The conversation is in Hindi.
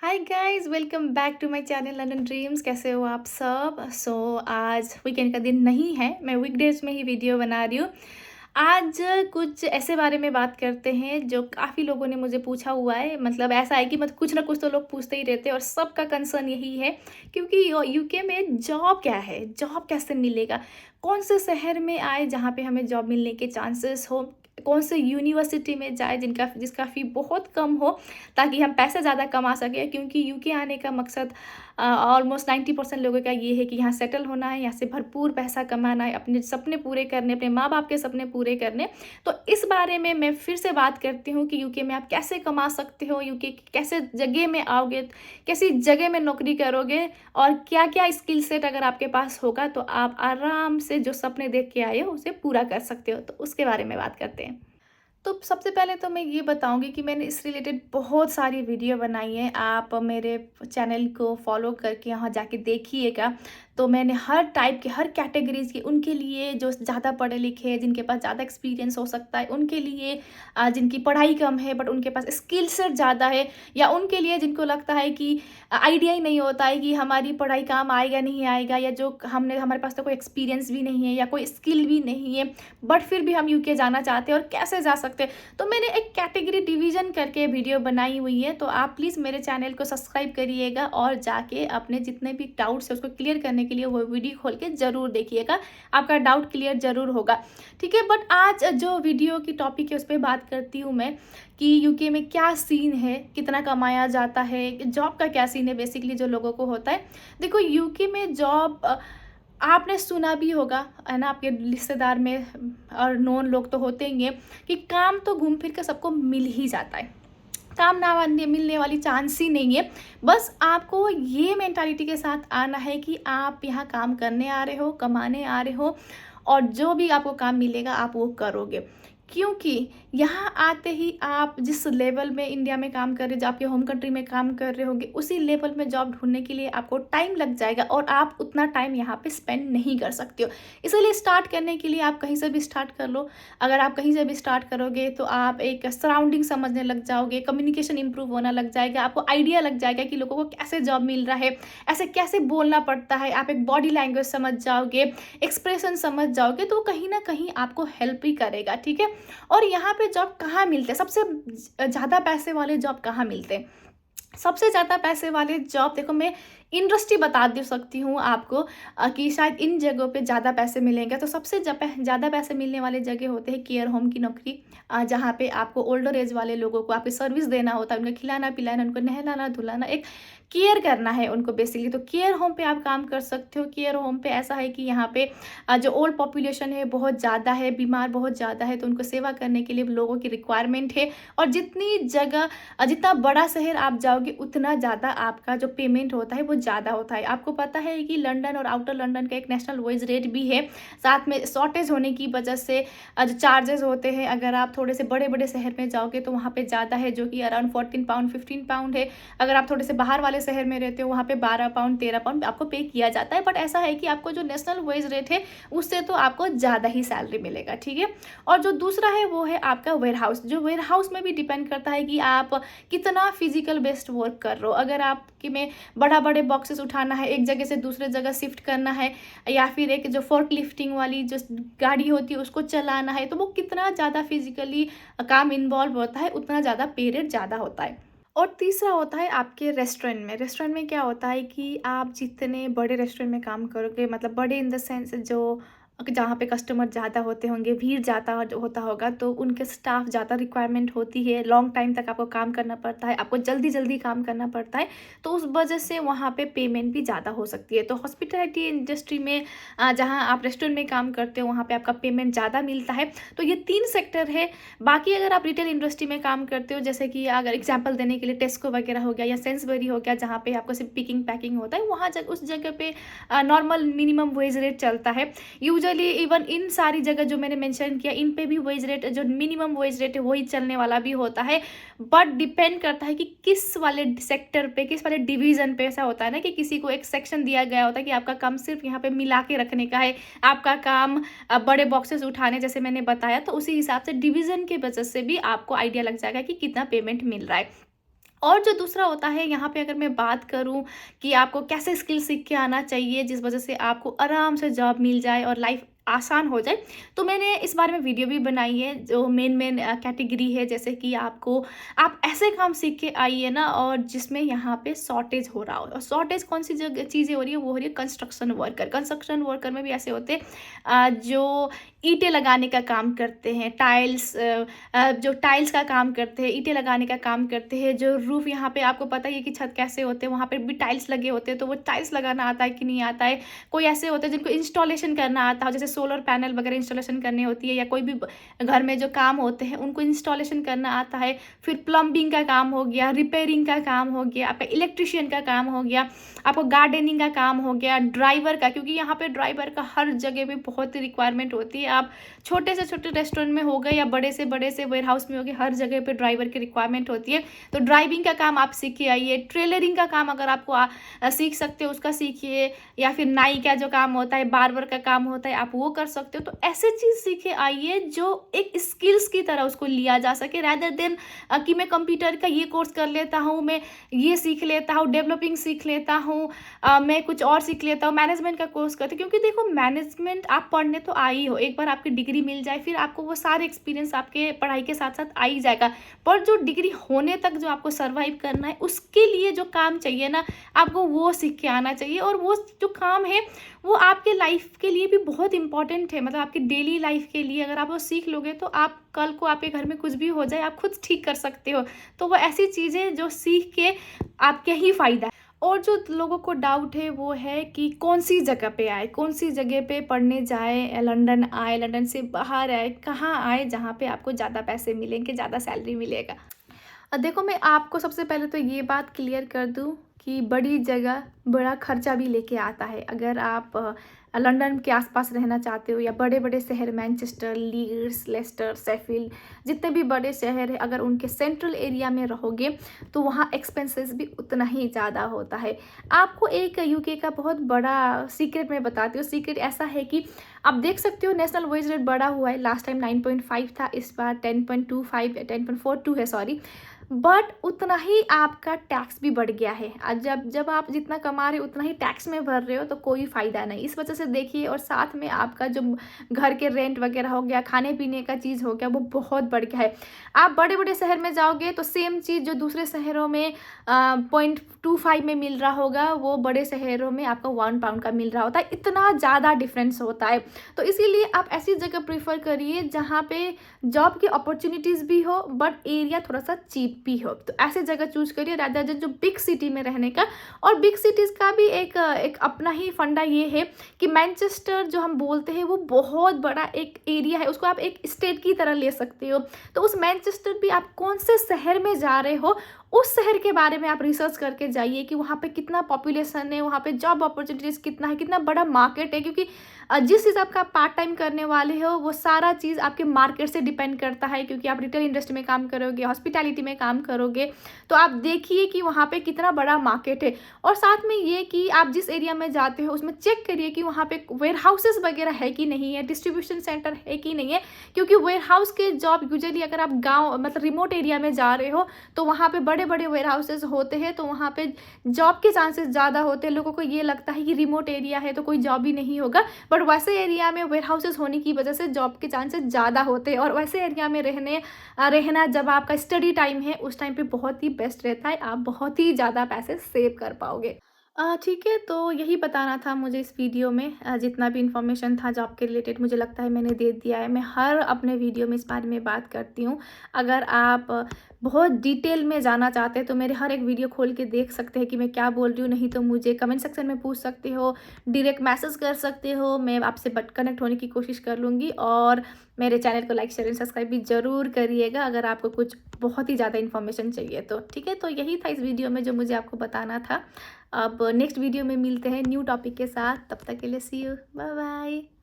Hi guys, welcome back to my channel London dreams. कैसे हो आप सब? आज वीकेंड का दिन नहीं है, मैं वीकडेज में ही वीडियो बना रही हूँ। आज कुछ ऐसे बारे में बात करते हैं जो काफ़ी लोगों ने मुझे पूछा हुआ है। मतलब ऐसा है कि कुछ ना कुछ तो लोग पूछते ही रहते हैं और सबका कंसर्न यही है क्योंकि यूके में जॉब क्या है, जॉब कैसे मिलेगा, कौन से शहर में आए जहाँ पे हमें जॉब मिलने के चांसेस हो, कौन से यूनिवर्सिटी में जाए जिसका फ़ी बहुत कम हो ताकि हम पैसे ज़्यादा कमा सकें। क्योंकि यूके आने का मकसद ऑलमोस्ट 90% लोगों का ये है कि यहाँ सेटल होना है, यहाँ से भरपूर पैसा कमाना है, अपने सपने पूरे करने, अपने माँ बाप के सपने पूरे करने। तो इस बारे में मैं फिर से बात करती हूँ कि यूके में आप कैसे कमा सकते हो, यूके कैसे जगह में आओगे, कैसी जगह में नौकरी करोगे और क्या क्या स्किल सेट अगर आपके पास होगा तो आप आराम से जो सपने देख के आए हो उसे पूरा कर सकते हो। तो उसके बारे में बात करते हैं। तो सबसे पहले तो मैं ये बताऊंगी कि मैंने इस रिलेटेड बहुत सारी वीडियो बनाई है। आप मेरे चैनल को फॉलो करके यहाँ जाके देखिएगा। तो मैंने हर टाइप के, हर कैटेगरीज के, उनके लिए जो ज़्यादा पढ़े लिखे हैं, जिनके पास ज़्यादा एक्सपीरियंस हो सकता है, उनके लिए जिनकी पढ़ाई कम है बट उनके पास स्किल सेट ज़्यादा है, या उनके लिए जिनको लगता है कि आइडिया ही नहीं होता है कि हमारी पढ़ाई काम आएगा नहीं आएगा, या जो हमारे पास तो कोई एक्सपीरियंस भी नहीं है या कोई स्किल भी नहीं है बट फिर भी हम यूके जाना चाहते हैं और कैसे जा सकते हैं। तो मैंने एक कैटेगरी डिवीजन करके वीडियो बनाई हुई है। तो आप प्लीज़ मेरे चैनल को सब्सक्राइब करिएगा और जाके अपने जितने भी डाउट्स है उसको क्लियर करने के लिए वो वीडियो खोल के ज़रूर देखिएगा। आपका डाउट क्लियर ज़रूर होगा, ठीक है। बट आज जो वीडियो की टॉपिक है उस पर बात करती हूँ मैं कि यूके में क्या सीन है, कितना कमाया जाता है, जॉब का क्या सीन है बेसिकली जो लोगों को होता है। देखो, यूके में जॉब आपने सुना भी होगा, है ना, आपके रिश्तेदार में और नोन लोग तो होते ही हैं कि काम तो घूम फिर के सबको मिल ही जाता है। काम ना मिलने वाली चांस ही नहीं है। बस आपको ये मेंटालिटी के साथ आना है कि आप यहाँ काम करने आ रहे हो, कमाने आ रहे हो, और जो भी आपको काम मिलेगा आप वो करोगे। क्योंकि यहाँ आते ही आप जिस लेवल में इंडिया में काम कर रहे, जो आपके होम कंट्री में काम कर रहे होंगे, उसी लेवल में जॉब ढूंढने के लिए आपको टाइम लग जाएगा और आप उतना टाइम यहाँ पे स्पेंड नहीं कर सकते हो। इसलिए स्टार्ट करने के लिए आप कहीं से भी स्टार्ट कर लो। अगर आप कहीं से भी स्टार्ट करोगे तो आप एक सराउंडिंग समझने लग जाओगे, कम्युनिकेशन इंप्रूव होना लग जाएगा, आपको आइडिया लग जाएगा कि लोगों को कैसे जॉब मिल रहा है, ऐसे कैसे बोलना पड़ता है, आप एक बॉडी लैंग्वेज समझ जाओगे, एक्सप्रेशन समझ जाओगे, तो कहीं ना कहीं आपको हेल्प ही करेगा, ठीक है। और यहाँ पे जॉब कहाँ मिलते हैं, सबसे ज़्यादा पैसे वाले जॉब कहाँ मिलते हैं? सबसे ज़्यादा पैसे वाले जॉब, देखो मैं इंडस्ट्री बता दे सकती हूँ आपको कि शायद इन जगहों पे ज़्यादा पैसे मिलेंगे। तो सबसे ज़्यादा पैसे मिलने वाले जगह होते हैं केयर होम की नौकरी, जहाँ पे आपको ओल्डर एज वाले लोगों को आपको सर्विस देना होता है, उनको खिलाना पिलाना, उनको नहलाना धुलाना, एक केयर करना है उनको बेसिकली। तो केयर होम पे आप काम कर सकते हो। केयर होम पे ऐसा है कि यहाँ पे जो ओल्ड पॉपुलेशन है बहुत ज़्यादा है, बीमार बहुत ज़्यादा है, तो उनको सेवा करने के लिए लोगों की रिक्वायरमेंट है। और जितना बड़ा शहर आप जाओगे उतना ज़्यादा आपका जो पेमेंट होता है वो ज़्यादा होता है। आपको पता है कि लंदन और आउटर लंदन का एक नेशनल वेज रेट भी है, साथ में शॉर्टेज होने की वजह से जो चार्जेस होते हैं, अगर आप थोड़े से बड़े बड़े शहर में जाओगे तो वहाँ पे ज़्यादा है, जो कि अराउंड 14 पाउंड 15 पाउंड है। अगर आप थोड़े से बाहर वाले शहर में रहते हो वहाँ पे 12 पाउंड 13 पाउंड आपको पे किया जाता है। बट ऐसा है कि आपको जो नेशनल वेज रेट है उससे तो आपको ज़्यादा ही सैलरी मिलेगा, ठीक है। और जो दूसरा है वो है आपका वेयर हाउस। जो वेयर हाउस में भी डिपेंड करता है कि आप कितना फिजिकल बेस्ड वर्क कर रहे हो। अगर आपके में बड़े बॉक्सेस उठाना है, एक जगह से दूसरे जगह शिफ्ट करना है, या फिर एक जो फोर्क लिफ्टिंग वाली जो गाड़ी होती है उसको चलाना है, तो वो कितना ज़्यादा फिजिकली काम इन्वॉल्व होता है उतना ज़्यादा पे रेट ज़्यादा होता है। और तीसरा होता है आपके रेस्टोरेंट में क्या होता है कि आप जितने बड़े रेस्टोरेंट में काम करोगे, मतलब बड़े इन द सेंस जो जहाँ पे कस्टमर ज़्यादा होते होंगे, भीड़ ज़्यादा होता होगा, तो उनके स्टाफ ज़्यादा रिक्वायरमेंट होती है, लॉन्ग टाइम तक आपको काम करना पड़ता है, आपको जल्दी जल्दी काम करना पड़ता है, तो उस वजह से वहाँ पे पेमेंट भी ज़्यादा हो सकती है। तो हॉस्पिटैलिटी इंडस्ट्री में जहाँ आप रेस्टोरेंट में काम करते हो वहाँ पे आपका पेमेंट ज़्यादा मिलता है। तो ये 3 सेक्टर है। बाकी अगर आप रिटेल इंडस्ट्री में काम करते हो, जैसे कि अगर एग्जाम्पल देने के लिए टेस्को वगैरह हो गया या सेंसबरी हो गया, जहाँ पे आपको सिर्फ पिकिंग पैकिंग होता है, वहाँ उस जगह पे नॉर्मल मिनिमम वेज रेट चलता है यूजुअली। इवन इन सारी जगह जो मैंने मेंशन किया, इन पे भी वेज रेट, जो मिनिमम वेज रेट है वही चलने वाला भी होता है। बट डिपेंड करता है कि किस वाले सेक्टर पे, किस वाले डिवीजन पे। ऐसा होता है ना कि किसी को एक सेक्शन दिया गया होता है कि आपका काम सिर्फ यहाँ पे मिला के रखने का है, आपका काम बड़े बॉक्सेस उठाने, जैसे मैंने बताया, तो उसी हिसाब से डिवीजन के वजह से भी आपको आइडिया लग जाएगा कि कितना पेमेंट मिल रहा है। और जो दूसरा होता है यहाँ पे, अगर मैं बात करूँ कि आपको कैसे स्किल सीख के आना चाहिए जिस वजह से आपको आराम से जॉब मिल जाए और लाइफ आसान हो जाए, तो मैंने इस बारे में वीडियो भी बनाई है। जो मेन कैटेगरी है, जैसे कि आप ऐसे काम सीख के आइए ना, और जिसमें यहाँ पे शॉर्टेज हो रहा हो। और शॉर्टेज कौन सी जगह चीज़ें हो रही है, वो हो रही है कंस्ट्रक्शन वर्कर में भी ऐसे होते हैं जो ईंटें लगाने का काम करते हैं, जो टाइल्स का काम करते हैं, ईंटें लगाने का काम करते हैं, जो रूफ, यहाँ पे आपको पता ही है कि छत कैसे होते हैं, वहाँ पे भी टाइल्स लगे होते हैं, तो वो टाइल्स लगाना आता है कि नहीं आता है। कोई ऐसे होते हैं जिनको इंस्टॉलेशन करना आता है, जैसे सोलर पैनल वगैरह इंस्टॉलेशन करनी होती है, या कोई भी घर में जो काम होते हैं उनको इंस्टॉलेशन करना आता है। फिर प्लम्बिंग का काम हो गया, रिपेयरिंग का काम हो गया, आपका इलेक्ट्रिशियन का काम हो गया, आपको गार्डनिंग का काम हो गया, ड्राइवर का, क्योंकि यहाँ पे ड्राइवर का हर जगह पे बहुत ही रिक्वायरमेंट होती है। आप छोटे से छोटे रेस्टोरेंट में हो गए या बड़े से वेयर हाउस में हो गए, हर जगह पे ड्राइवर की रिक्वायरमेंट होती है। तो ड्राइविंग का काम आप सीख के आइए। ट्रेलरिंग का काम अगर आपको सीख सकते हो उसका सीखिए, या फिर नाई का जो काम होता है, बार्बर का काम होता है, आप वो कर सकते हो। तो ऐसे चीज़ सीखे आइए जो एक स्किल्स की तरह उसको लिया जा सके, रैदर देन कि मैं कंप्यूटर का ये कोर्स कर लेता हूँ, मैं ये सीख लेता हूँ, डेवलपिंग सीख लेता हूँ, मैं कुछ और सीख लेता हूँ, मैनेजमेंट का कोर्स करती हूँ। क्योंकि देखो, मैनेजमेंट आप पढ़ने तो आई हो, एक बार आपकी डिग्री मिल जाए फिर आपको वो सारे एक्सपीरियंस आपके पढ़ाई के साथ साथ आ ही जाएगा। पर जो डिग्री होने तक जो आपको सर्वाइव करना है, उसके लिए जो काम चाहिए ना, आपको वो सीख के आना चाहिए। और वो जो काम है वो आपके लाइफ के लिए भी बहुत इंपॉर्टेंट है, मतलब आपकी डेली लाइफ के लिए। अगर आप वो सीख लोगे तो आप कल को आपके घर में कुछ भी हो जाए, आप खुद ठीक कर सकते हो। तो वो ऐसी चीज़ें जो सीख के आपके ही फ़ायदा है। और जो लोगों को डाउट है वो है कि कौन सी जगह पे आए, कौन सी जगह पे पढ़ने जाए, लंदन आए, लंदन से बाहर आए, कहाँ आए जहाँ पे आपको ज़्यादा पैसे मिलेंगे, ज़्यादा सैलरी मिलेगा। देखो, मैं आपको सबसे पहले तो ये बात क्लियर कर दूँ कि बड़ी जगह बड़ा खर्चा भी लेके आता है। अगर आप लंदन के आसपास रहना चाहते हो, या बड़े बड़े शहर, मैनचेस्टर, लीड्स, लेस्टर, शेफील्ड, जितने भी बड़े शहर हैं, अगर उनके सेंट्रल एरिया में रहोगे तो वहाँ एक्सपेंसेस भी उतना ही ज़्यादा होता है। आपको एक यूके का बहुत बड़ा सीक्रेट मैं बताती हूँ। सीक्रेट ऐसा है कि आप देख सकते हो नेशनल वेज रेट बढ़ा हुआ है। लास्ट टाइम 9.5 था, इस बार 10.25 10.42 है, सॉरी। बट उतना ही आपका टैक्स भी बढ़ गया है। जब आप जितना कमा रहे हो उतना ही टैक्स में भर रहे हो, तो कोई फ़ायदा नहीं। इस वजह से देखिए, और साथ में आपका जो घर के रेंट वगैरह हो गया, खाने पीने का चीज़ हो गया, वो बहुत बढ़ गया है। आप बड़े बड़े शहर में जाओगे तो सेम चीज़ जो दूसरे शहरों में 0.25 में मिल रहा होगा, वो बड़े शहरों में आपका 1 पाउंड का मिल रहा होता है। इतना ज़्यादा डिफरेंस होता है। तो इसीलिए आप ऐसी जगह प्रीफर करिए जहाँ पे जॉब की अपॉर्चुनिटीज़ भी हो, बट एरिया थोड़ा सा चीप भी हो। तो ऐसे जगह चूज करिए रादर देन जो बिग सिटी में रहने का। और बिग सिटीज़ का भी एक अपना ही फंडा ये है कि मैनचेस्टर जो हम बोलते हैं वो बहुत बड़ा एक एरिया है, उसको आप एक स्टेट की तरह ले सकते हो। तो उस मैनचेस्टर भी आप कौन से शहर में जा रहे हो, उस शहर के बारे में आप रिसर्च करके जाइए कि वहाँ पे कितना पॉपुलेशन है, वहाँ पे जॉब अपॉर्चुनिटीज़ कितना है, कितना बड़ा मार्केट है। क्योंकि जिस हिसाब का आप पार्ट टाइम करने वाले हो, वो सारा चीज़ आपके मार्केट से डिपेंड करता है। क्योंकि आप रिटेल इंडस्ट्री में काम करोगे, हॉस्पिटैलिटी में काम करोगे, तो आप देखिए कि वहाँ पे कितना बड़ा मार्केट है। और साथ में ये कि आप जिस एरिया में जाते हो उसमें चेक करिए कि वहाँ पे वेयर हाउसेस वगैरह है कि नहीं है, डिस्ट्रीब्यूशन सेंटर है कि नहीं है। क्योंकि वेयर हाउस के जॉब यूजुअली अगर आप गाँव मतलब रिमोट एरिया में जा रहे हो, तो वहाँ पे बड़े बड़े वेयर हाउसेस होते हैं, तो वहाँ पे जॉब के चांसेस ज़्यादा होते हैं। लोगों को ये लगता है कि रिमोट एरिया है तो कोई जॉब ही नहीं होगा, बट वैसे एरिया में वेयर हाउसेस होने की वजह से जॉब के चांसेस ज़्यादा होते हैं। और वैसे एरिया में रहना जब आपका स्टडी टाइम है, उस टाइम पे बहुत ही बेस्ट रहता है। आप बहुत ही ज़्यादा पैसे सेव कर पाओगे। ठीक है, तो यही बताना था मुझे इस वीडियो में। जितना भी इन्फॉर्मेशन था जॉब के रिलेटेड, मुझे लगता है मैंने दे दिया है। मैं हर अपने वीडियो में इस बारे में बात करती हूँ। अगर आप बहुत डिटेल में जाना चाहते हैं तो मेरे हर एक वीडियो खोल के देख सकते हैं कि मैं क्या बोल रही हूँ। नहीं तो मुझे कमेंट सेक्शन में पूछ सकते हो, डायरेक्ट मैसेज कर सकते हो, मैं आपसे कनेक्ट होने की कोशिश कर लूँगी। और मेरे चैनल को लाइक, शेयर एंड सब्सक्राइब भी ज़रूर करिएगा अगर आपको कुछ बहुत ही ज़्यादा इन्फॉर्मेशन चाहिए तो। ठीक है, तो यही था इस वीडियो में जो मुझे आपको बताना था। अब नेक्स्ट वीडियो में मिलते हैं न्यू टॉपिक के साथ। तब तक के लिए सी यू, बाय बाय।